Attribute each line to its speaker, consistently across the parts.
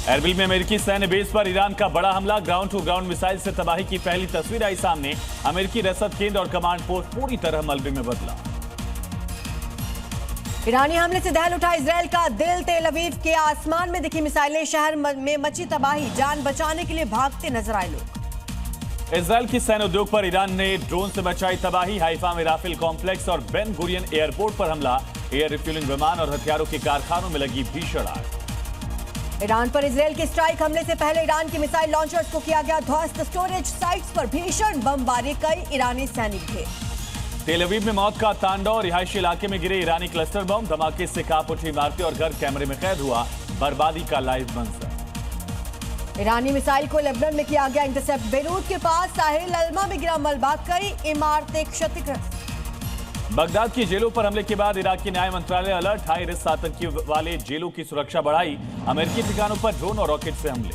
Speaker 1: Erbil में अमेरिकी सैन्य बेस पर ईरान का बड़ा हमला, ग्राउंड टू ग्राउंड मिसाइल से तबाही की पहली तस्वीर आई सामने। अमेरिकी रसद केंद्र और कमांड पोस्ट पूरी तरह मलबे में बदला।
Speaker 2: ईरानी हमले से दहल उठा इजराइल का दिल। तेल अवीव के आसमान में दिखी मिसाइलें, शहर में मची तबाही, जान बचाने के लिए भागते नजर आए लोग।
Speaker 1: इजराइल की सैन्य उद्योग पर ईरान ने ड्रोन से मचाई तबाही। हाइफा में राफेल कॉम्प्लेक्स और बेन गुरियन एयरपोर्ट पर हमला, एयर रिफ्यूलिंग विमान और हथियारों के कारखानों में लगी भीषण आग।
Speaker 2: ईरान पर इजराइल के स्ट्राइक हमले से पहले ईरान के मिसाइल लॉन्चर्स को किया गया ध्वस्त। स्टोरेज साइट्स पर भीषण बमबारी, कई ईरानी सैनिक थे।
Speaker 1: तेल अवीव में मौत का तांडव, रिहायशी इलाके में गिरे ईरानी क्लस्टर बम, धमाके से कांप उठी इमारतें और घर कैमरे में कैद हुआ बर्बादी का लाइव मंजर।
Speaker 2: ईरानी मिसाइल को लेबनान में किया गया इंटरसेप्ट। बेरूत के पास साहिल अल्मा में गिरा मलबा, कई इमारतें क्षतिग्रस्त।
Speaker 1: बगदाद की जेलों पर हमले के बाद इराक के न्याय मंत्रालय अलर्ट, हाई रिस्क आतंकी वाले जेलों की सुरक्षा बढ़ाई। अमेरिकी ठिकानों पर ड्रोन और रॉकेट से हमले।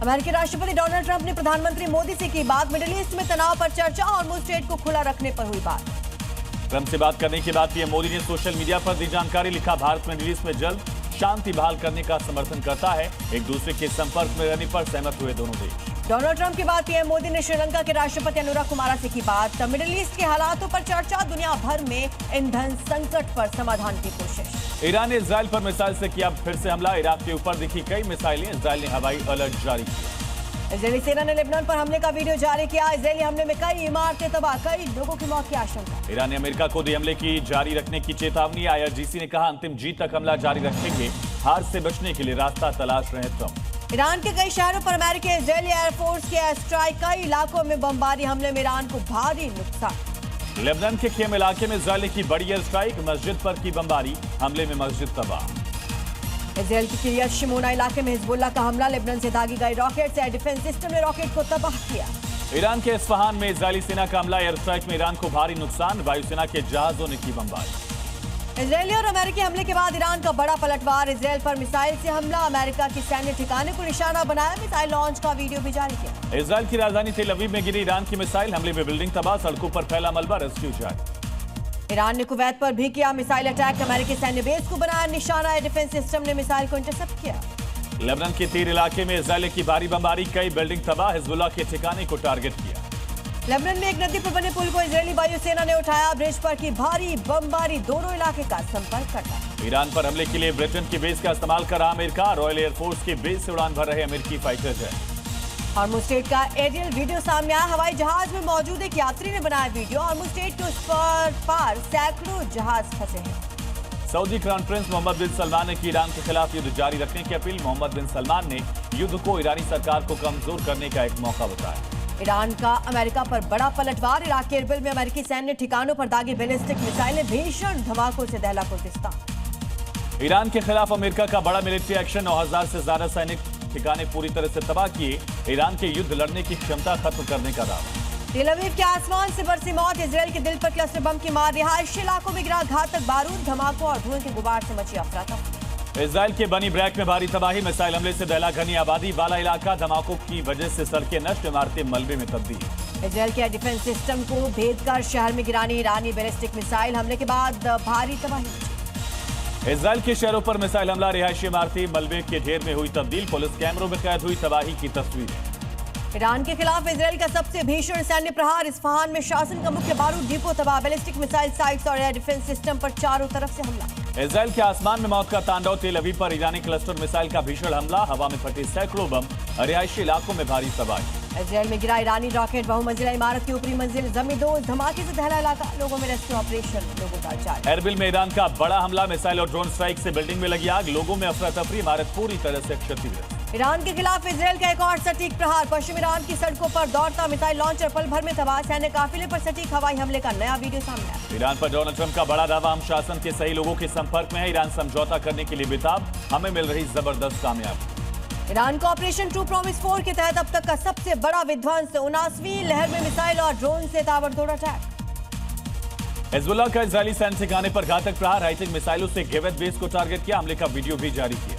Speaker 2: अमेरिकी राष्ट्रपति डोनाल्ड ट्रंप ने प्रधानमंत्री मोदी से की बात, मिडिल ईस्ट में तनाव पर चर्चा, हॉर्मुज़ स्ट्रेट को खुला रखने पर हुई बात।
Speaker 1: ट्रंप से बात करने के बाद पीएम मोदी ने सोशल मीडिया पर दी जानकारी, लिखा भारत मिडिल ईस्ट में जल्द शांति बहाल करने का समर्थन करता है। एक दूसरे के संपर्क में रहने पर सहमत हुए दोनों देश।
Speaker 2: डोनाल्ड ट्रंप के बाद पीएम मोदी ने श्रीलंका के राष्ट्रपति अनुरा कुमारा से की बात, मिडिल ईस्ट के हालातों पर चर्चा, दुनिया भर में ईंधन संकट पर समाधान की कोशिश।
Speaker 1: ईरान ने इजराइल पर मिसाइल से किया फिर से हमला, इराक के ऊपर दिखी कई मिसाइलें, इजराइल ने हवाई अलर्ट जारी किया।
Speaker 2: इजरायली सेना ने लेबनान पर हमले का वीडियो जारी किया, इजरायली हमले में कई इमारतें तबाह, कई लोगों की मौत की आशंका।
Speaker 1: ईरान ने अमेरिका को दी हमले की जारी रखने की चेतावनी, IRGC ने कहा अंतिम जीत तक हमला जारी रखेंगे, हार से बचने के लिए रास्ता तलाश रहे ट्रंप।
Speaker 2: ईरान के कई शहरों पर अमेरिकी इजरायली एयरफोर्स के एयर स्ट्राइक, कई इलाकों में बमबारी हमले में ईरान को भारी नुकसान।
Speaker 1: लेबनान के खेम इलाके में इजरायल की बड़ी एयर स्ट्राइक, मस्जिद पर की बमबारी, हमले में मस्जिद तबाह।
Speaker 2: इजरायल के किरियत शिमोना इलाके में हिजबुल्लाह का हमला, लेबनान से दागी गई रॉकेट से एयर डिफेंस सिस्टम ने रॉकेट को तबाह किया।
Speaker 1: ईरान के इस्फहान में इजरायली सेना का हमला, एयर स्ट्राइक में ईरान को भारी नुकसान, वायुसेना के जहाजों ने की बमबारी।
Speaker 2: इजरायली और अमेरिकी हमले के बाद ईरान का बड़ा पलटवार, इजरायल पर मिसाइल से हमला, अमेरिका की सैन्य ठिकाने को निशाना बनाया, मिसाइल लॉन्च का वीडियो भी जारी किया।
Speaker 1: इजरायल की राजधानी तेल अवीव में गिरी ईरान की मिसाइल, हमले में बिल्डिंग तबाह, सड़कों पर फैला मलबा, रेस्क्यू जारी।
Speaker 2: ईरान ने कुवैत पर भी किया मिसाइल अटैक, अमेरिकी सैन्य बेस को बनाया निशाना, एयर डिफेंस सिस्टम ने मिसाइल को इंटरसेप्ट किया।
Speaker 1: लेबनान के तीर इलाके में इजरायल की भारी बमबारी, कई बिल्डिंग तबाह, हिजबुल्लाह के ठिकाने को टारगेट किया।
Speaker 2: लेबनान में एक नदी पर बने पुल को इजरायली वायुसेना ने उठाया, ब्रिज पर की भारी बमबारी, दोनों इलाके का संपर्क कटा।
Speaker 1: ईरान पर हमले के लिए ब्रिटेन की बेस का इस्तेमाल कर रहा अमेरिका, रॉयल एयरफोर्स के बेस से उड़ान भर रहे अमेरिकी फाइटर जेट।
Speaker 2: हॉर्मुज़ स्ट्रेट का एरियल वीडियो सामने आया, हवाई जहाज में मौजूद एक यात्री ने बनाया वीडियो, हॉर्मुज़ स्ट्रेट के उस पार सैकड़ों जहाज फंसे हैं।
Speaker 1: सऊदी क्राउन प्रिंस मोहम्मद बिन सलमान ने की ईरान के खिलाफ युद्ध जारी रखने की अपील, मोहम्मद बिन सलमान ने युद्ध को ईरानी सरकार को कमजोर करने का एक मौका बताया।
Speaker 2: ईरान का अमेरिका पर बड़ा पलटवार, इराक के एरबिल में अमेरिकी सैन्य ठिकानों पर दागी बैलिस्टिक मिसाइलें, भीषण धमाकों से दहला कुर्दिस्तान।
Speaker 1: ईरान के खिलाफ अमेरिका का बड़ा मिलिट्री एक्शन, 9000 से ज्यादा सैनिक ठिकाने पूरी तरह से तबाह किए, ईरान के युद्ध लड़ने की क्षमता खत्म करने का दावा।
Speaker 2: तेल अवीव के आसमान से बरसी मौत, इजरायल के दिल पर क्लस्टर बम की मार, रिहायशी इलाकों में गिरा घातक बारूद, धमाकों और धुएं के गुबार से मची अफरा-तफरी।
Speaker 1: इजरायल के बनी ब्रैक में भारी तबाही, मिसाइल हमले से दहला घनी आबादी, वाला इलाका, धमाकों की वजह से सड़कें नष्ट, इमारतें मलबे में तब्दील।
Speaker 2: इजरायल के डिफेंस सिस्टम को भेद कर शहर में गिरानी ईरानी बैलिस्टिक मिसाइल, हमले के बाद भारी तबाही।
Speaker 1: इजरायल के शहरों पर मिसाइल हमला, रिहायशी इमारतें मलबे के ढेर में हुई तब्दील, पुलिस कैमरों में कैद हुई तबाही की तस्वीरें।
Speaker 2: ईरान के खिलाफ इजरायल का सबसे भीषण सैन्य प्रहार, इस्फहान में शासन का मुख्य बारूद डिपो तबाह, बैलिस्टिक मिसाइल साइट्स और एयर डिफेंस सिस्टम पर चारों तरफ से हमला।
Speaker 1: इजरायल के आसमान में मौत का तांडव, तेल अवीव पर ईरानी क्लस्टर मिसाइल का भीषण हमला, हवा में फटे सैकड़ों बम, रिहायशी इलाकों में भारी तबाही।
Speaker 2: इजरायल में गिरा ईरानी रॉकेट, बहुमंजिला इमारत की ऊपरी मंजिल जमींदोज, धमाके से दहला इलाका, लोगों में रेस्क्यू ऑपरेशन लोगों का जारी।
Speaker 1: एरबिल में ईरान का बड़ा हमला, मिसाइल और ड्रोन स्ट्राइक से बिल्डिंग में लगी आग, लोगों में अफरा तफरी, इमारत पूरी तरह से क्षतिग्रस्त।
Speaker 2: ईरान के खिलाफ इजरायल का एक और सटीक प्रहार, पश्चिम ईरान की सड़कों पर दौड़ता मिसाइल लॉन्चर पल भर में तबाह, सैन्य काफिले पर सटीक हवाई हमले का नया वीडियो सामने आया।
Speaker 1: ईरान पर डोनाल्ड ट्रंप का बड़ा दावा, हम शासन के सही लोगों के संपर्क में है, ईरान समझौता करने के लिए बेताब, हमें मिल रही जबरदस्त कामयाबी।
Speaker 2: ईरान को ऑपरेशन ट्रू प्रॉमिस 4 के तहत अब तक का सबसे बड़ा विध्वंस, 79वीं लहर में मिसाइल और ड्रोन से ताबड़तोड़ अटैक।
Speaker 1: हिजबुल्लाह का इजरायली सैन्य ठिकाने पर घातक प्रहार, हाईटेक मिसाइलों से गिवेत बेस को टारगेट किया, हमले का वीडियो भी जारी किया।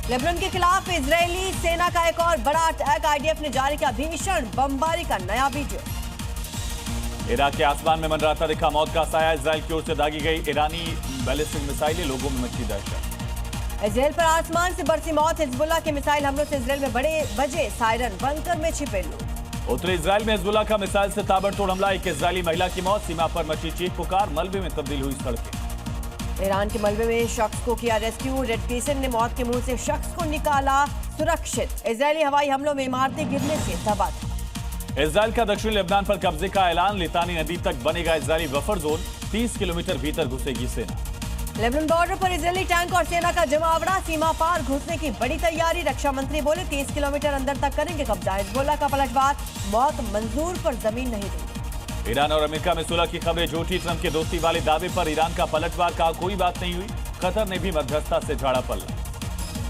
Speaker 2: लेबनान के खिलाफ इजरायली सेना का एक और बड़ा अटैक, IDF ने जारी किया भीषण बमबारी का नया वीडियो।
Speaker 1: इराक के आसमान में मंडराता दिखा मौत का साया, इजरायल की ओर से दागी गई ईरानी बैलिस्टिक मिसाइलें, लोगों में मची दहशत।
Speaker 2: इसराइल पर आसमान से बरसी मौत, हिजबुल्लाह के मिसाइल हमलों से इसराइल में बड़े बजे सायरन, बंकर में छिपे लोग।
Speaker 1: उत्तरी इजराइल में हिजबुल्लाह का मिसाइल से ताबड़तोड़ हमला, एक इजरायली महिला की मौत, सीमा पर मची चीख पुकार, मलबे में तब्दील हुई सड़कें।
Speaker 2: ईरान के मलबे में शख्स को किया रेस्क्यू, रेड क्रिसेंट ने मौत के मुंह से शख्स को निकाला सुरक्षित। इजरायली हवाई हमलों में इमारतें गिरने से तबाह।
Speaker 1: इजराइल का दक्षिणी लेबनान पर कब्जे का ऐलान, लितानी नदी तक बनेगा इजरायली बफर जोन, 30 किलोमीटर भीतर घुसेगी सेना।
Speaker 2: लेबनान बॉर्डर पर इजरायली टैंक और सेना का जमावड़ा, सीमा पार घुसने की बड़ी तैयारी। रक्षा मंत्री बोले 30 किलोमीटर अंदर तक करेंगे कब्जा। हिजबुल्लाह का पलटवार, मौत मंजूर पर जमीन नहीं दी।
Speaker 1: ईरान और अमेरिका में सुलह की खबरें झूठी, ट्रंप के दोस्ती वाले दावे पर ईरान का पलटवार, कहा कोई बात नहीं हुई। कतर ने भी मध्यस्थता से झाड़ा पल्ला।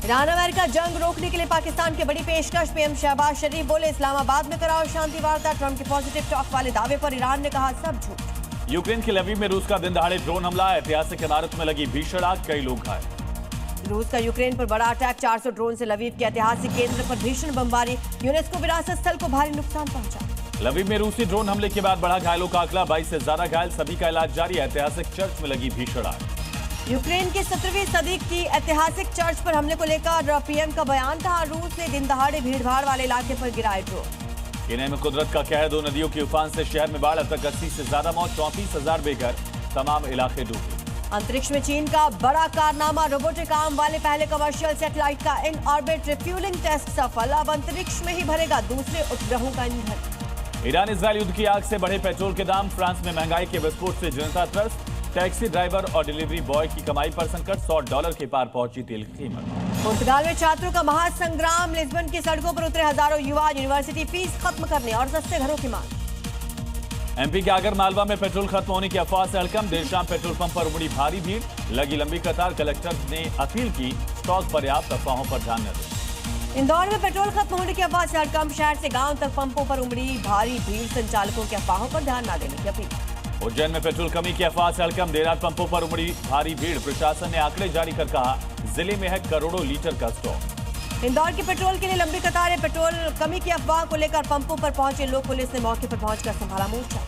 Speaker 2: ईरान अमेरिका जंग रोकने के लिए पाकिस्तान की बड़ी पेशकश, पीएम शहबाज शरीफ बोले इस्लामाबाद में कराओ शांति वार्ता। ट्रंप के पॉजिटिव टॉक वाले दावे पर ईरान ने कहा सब झूठ।
Speaker 1: यूक्रेन के लवीव में रूस का दिन दहाड़े ड्रोन हमला, ऐतिहासिक इमारत में लगी भीषण आग, कई लोग घायल।
Speaker 2: रूस का यूक्रेन पर बड़ा अटैक, 400 ड्रोन से लवीव के ऐतिहासिक केंद्र पर भीषण बमबारी, यूनेस्को विरासत स्थल को भारी नुकसान पहुंचा।
Speaker 1: लवीव में रूसी ड्रोन हमले के बाद बढ़ा घायलों का आंकड़ा, 22 से ज्यादा घायल, सभी का इलाज जारी। ऐतिहासिक चर्च में लगी भीषण आग।
Speaker 2: यूक्रेन के 17वीं सदी की ऐतिहासिक चर्च पर हमले को लेकर पीएम का बयान था, रूस ने दिन दहाड़े भीड़भाड़ वाले इलाके पर गिराए ड्रोन।
Speaker 1: केन्या में कुदरत का कहर, 2 नदियों के उफान से शहर में बाढ़, अब तक 80 से ज्यादा मौत, 34,000 बेघर, तमाम इलाके डूबे।
Speaker 2: अंतरिक्ष में चीन का बड़ा कारनामा, रोबोटिक आर्म वाले पहले कमर्शियल सैटेलाइट का इन ऑर्बिट रिफ्यूलिंग टेस्ट सफल, अब अंतरिक्ष में ही भरेगा दूसरे उपग्रहों का ईंधन।
Speaker 1: ईरान इजरायल युद्ध की आग से बढ़े पेट्रोल के दाम, फ्रांस में महंगाई के विस्फोट से जनता त्रस्त, टैक्सी ड्राइवर और डिलीवरी बॉय की कमाई पर संकट, $100 के पार पहुंची तेल की कीमत।
Speaker 2: पुर्तगाल में छात्रों का महासंग्राम, लिस्बन की सड़कों पर उतरे हजारों युवा, यूनिवर्सिटी फीस खत्म करने और सस्ते घरों की मांग।
Speaker 1: एमपी के आगर मालवा में पेट्रोल खत्म होने की अफवाह से हड़कंप, देर शाम पेट्रोल पंप पर उमड़ी भारी भीड़, लगी लंबी कतार, कलेक्टर ने अपील की स्टॉक पर्याप्त, अफवाहों पर ध्यान न दें।
Speaker 2: इंदौर में पेट्रोल खत्म होने की अफवाह से हड़कंप, शहर से गांव तक पंपों पर उमड़ी भारी भीड़, संचालकों की अफवाहों पर ध्यान न देने की अपील।
Speaker 1: उज्जैन में पेट्रोल कमी की अफवाह से हड़कंप, देर रात पंपों पर उमड़ी भारी भीड़, प्रशासन ने आंकड़े जारी कर कहा जिले में है करोड़ों लीटर का स्टॉक।
Speaker 2: इंदौर के पेट्रोल के लिए लंबी कतारें, पेट्रोल कमी की अफवाह को लेकर पंपों पर पहुंचे लोग, पुलिस ने मौके पर पहुंचकर संभाला मोर्चा।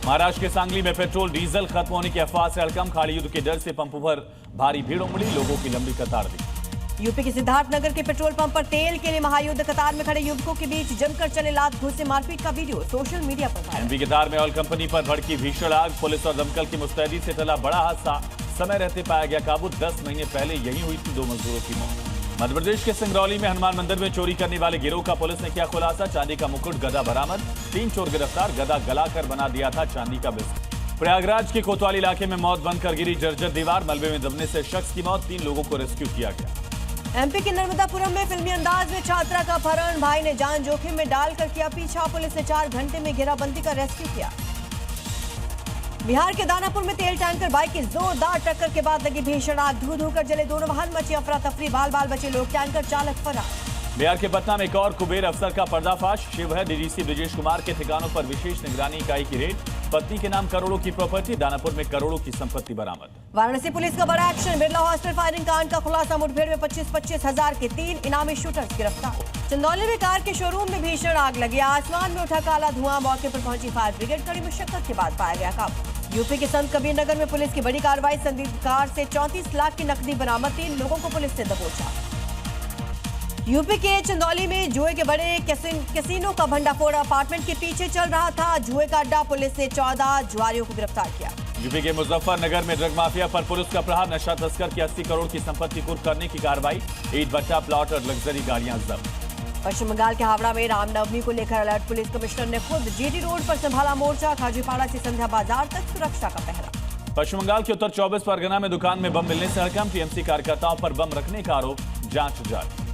Speaker 1: महाराष्ट्र के सांगली में पेट्रोल डीजल खत्म होने की अफवाह से हड़कंप, खाड़ी युद्ध के डर से पंपों पर भारी भीड़ उमड़ी, लोगों की लंबी कतार दी।
Speaker 2: यूपी के सिद्धार्थनगर के पेट्रोल पंप पर तेल के लिए महायुद्ध, कतार में खड़े युवकों के बीच जमकर चले लात घुसे मारपीट का वीडियो सोशल मीडिया पर वायरल।
Speaker 1: एमपी के धार में ऑयल कंपनी पर भड़की भीषण आग, पुलिस और दमकल की मुस्तैदी से टला बड़ा हादसा, समय रहते पाया गया काबू, 10 महीने पहले यही हुई थी 2 मजदूरों की मौत। मध्य प्रदेश के सिंगरौली में हनुमान मंदिर में चोरी करने वाले गिरोह का पुलिस ने किया खुलासा, चांदी का मुकुट, गदा बरामद, 3 चोर गिरफ्तार, गदा गलाकर बना दिया था चांदी का बिस्किट। प्रयागराज के कोतवाली इलाके में मौत बनकर गिरी जर्जर दीवार, मलबे में दबने से शख्स की मौत, 3 लोगों को रेस्क्यू किया गया।
Speaker 2: एमपी के नर्मदापुरम में फिल्मी अंदाज में छात्रा का अपहरण, भाई ने जान जोखिम में डालकर किया पीछा, पुलिस ने 4 घंटे में घेराबंदी कर रेस्क्यू किया। बिहार के दानापुर में तेल टैंकर बाइक की जोरदार टक्कर के बाद लगी भीषण आग, धू धू कर जले दोनों वाहन, मची अफरा तफरी, बाल बाल बचे लोग, टैंकर चालक फरार।
Speaker 1: बिहार के पटना में एक और कुबेर अफसर का पर्दाफाश, शिवहर डीजीसी ब्रिजेश कुमार के ठिकानों पर विशेष निगरानी इकाई की रेड, पत्नी के नाम करोड़ों की प्रॉपर्टी, दानापुर में करोड़ों की संपत्ति बरामद।
Speaker 2: वाराणसी पुलिस का बड़ा एक्शन, बिरला हॉस्टल फायरिंग कांड का खुलासा, मुठभेड़ में 25-25 हजार के 3 इनामी शूटर्स गिरफ्तार। चंदौली में कार के शोरूम में भीषण आग लगी, आसमान में उठा काला धुआं, मौके पर पहुंची फायर ब्रिगेड, कड़ी मुशक्कत के बाद पाया गया काबू। यूपी के संत कबीर नगर में पुलिस की बड़ी कार्रवाई, संदिग्ध कार से 34 लाख की नकदी बरामद, 3 लोगों को पुलिस ने दबोचा। यूपी के चंदौली में जुए के बड़े कैसीनो का भंडाफोड़, अपार्टमेंट के पीछे चल रहा था जुए का अड्डा, पुलिस ने 14 जुआरियों को गिरफ्तार किया।
Speaker 1: यूपी के मुजफ्फरनगर में ड्रग माफिया पर पुलिस का प्रहार, नशा तस्कर की 80 करोड़ की संपत्ति कुर्क करने की कार्रवाई, ईंट भट्टा, प्लॉट और लग्जरी गाड़ियां जब्त।
Speaker 2: पश्चिम बंगाल के हावड़ा में रामनवमी को लेकर अलर्ट, पुलिस कमिश्नर ने खुद जीटी रोड पर संभाला मोर्चा, खाजूपाड़ा से संध्या बाजार तक सुरक्षा का पहरा।
Speaker 1: पश्चिम बंगाल के उत्तर 24 परगना में दुकान में बम मिलने से हड़कंप, टीएमसी कार्यकर्ताओं पर बम रखने का आरोप, जांच जारी।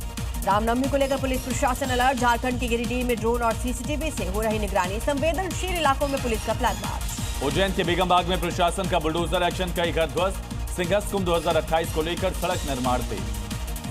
Speaker 2: रामनवमी को लेकर पुलिस प्रशासन अलर्ट, झारखंड के गिरिडीह में ड्रोन और सीसीटीवी से हो रही निगरानी, संवेदनशील इलाकों में पुलिस का फ्लैग मार्च।
Speaker 1: उज्जैन के बेगमबाग में प्रशासन का बुलडोजर एक्शन, कई घर ध्वस्त, सिंहस्थ कुंभ 2028 को लेकर सड़क निर्माण तेज।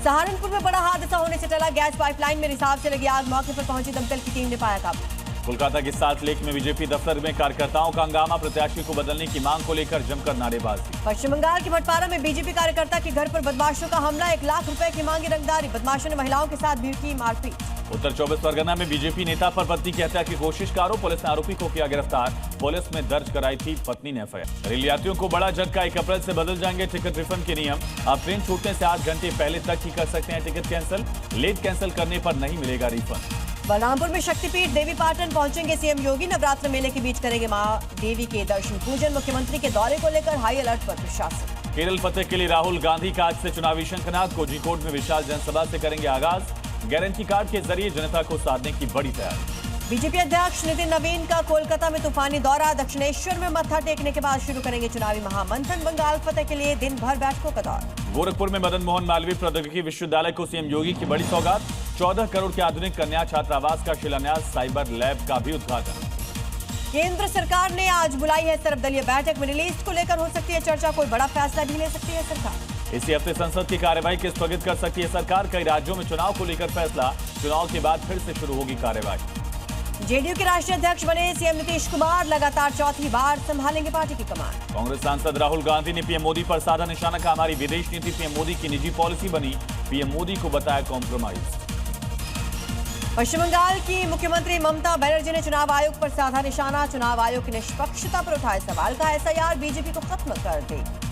Speaker 2: सहारनपुर में बड़ा हादसा होने से टला गैस पाइपलाइन में रिसाव से लगी आग, मौके पर पहुंची दमकल की टीम ने पाया काबू।
Speaker 1: कोलकाता के साल्ट लेक में बीजेपी दफ्तर में कार्यकर्ताओं का हंगामा, प्रत्याशी को बदलने की मांग को लेकर जमकर नारेबाजी।
Speaker 2: पश्चिम बंगाल के भटपारा में बीजेपी कार्यकर्ता के घर पर बदमाशों का हमला, 1 लाख रुपए की मांगी रंगदारी, बदमाशों ने महिलाओं के साथ भी की मारपीट।
Speaker 1: उत्तर 24 परगना में बीजेपी नेता पर पत्नी की हत्या की कोशिश का आरोप, पुलिस ने आरोपी को किया गिरफ्तार, पुलिस में दर्ज कराई थी पत्नी ने एफआईआर। रेल यात्रियों को बड़ा झटका, 1 अप्रैल से बदल जाएंगे टिकट रिफंड के नियम, अब ट्रेन छूटने से 8 घंटे पहले तक ही कर सकते हैं टिकट कैंसिल, लेट कैंसिल करने पर नहीं मिलेगा रिफंड।
Speaker 2: बलरामपुर में शक्तिपीठ देवी पाटन पहुंचेंगे सीएम योगी, नवरात्र मेले के बीच करेंगे मां देवी के दर्शन पूजन, मुख्यमंत्री के दौरे को लेकर हाई अलर्ट पर प्रशासन।
Speaker 1: केरल फतेह के लिए राहुल गांधी का आज से चुनावी शंखनाद, कोझिकोड में विशाल जनसभा से करेंगे आगाज, गारंटी कार्ड के जरिए जनता को साधने की बड़ी तैयारी।
Speaker 2: बीजेपी अध्यक्ष नितिन नवीन का कोलकाता में तूफानी दौरा, दक्षिणेश्वर में मत्था टेकने के बाद शुरू करेंगे चुनावी महामंथन, बंगाल फतेह के लिए दिन भर बैठकों का दौर।
Speaker 1: गोरखपुर में मदन मोहन मालवीय प्रौद्योगिकी विश्वविद्यालय को सीएम योगी की बड़ी सौगात, 14 करोड़ के आधुनिक कन्या छात्रावास का शिलान्यास, साइबर लैब का भी उद्घाटन।
Speaker 2: केंद्र सरकार ने आज बुलाई है सर्वदलीय बैठक, मिडिल ईस्ट को लेकर हो सकती है चर्चा, कोई बड़ा फैसला भी ले सकती है सरकार।
Speaker 1: इसी हफ्ते संसद की कार्यवाही के स्थगित कर सकती है सरकार, कई राज्यों में चुनाव को लेकर फैसला, चुनाव के बाद फिर से शुरू होगी कार्यवाही।
Speaker 2: जेडीयू के राष्ट्रीय अध्यक्ष बने सीएम नीतीश कुमार, लगातार चौथी बार संभालेंगे पार्टी की कमान।
Speaker 1: कांग्रेस सांसद राहुल गांधी ने पीएम मोदी पर साधा निशाना, कहा हमारी विदेश नीति पीएम मोदी की निजी पॉलिसी बनी, पीएम मोदी को बताया कॉम्प्रोमाइज।
Speaker 2: पश्चिम बंगाल की मुख्यमंत्री ममता बनर्जी ने चुनाव आयोग पर साधा निशाना, चुनाव आयोग की निष्पक्षता पर उठाए सवाल, का एसआईआर बीजेपी को खत्म कर देगी।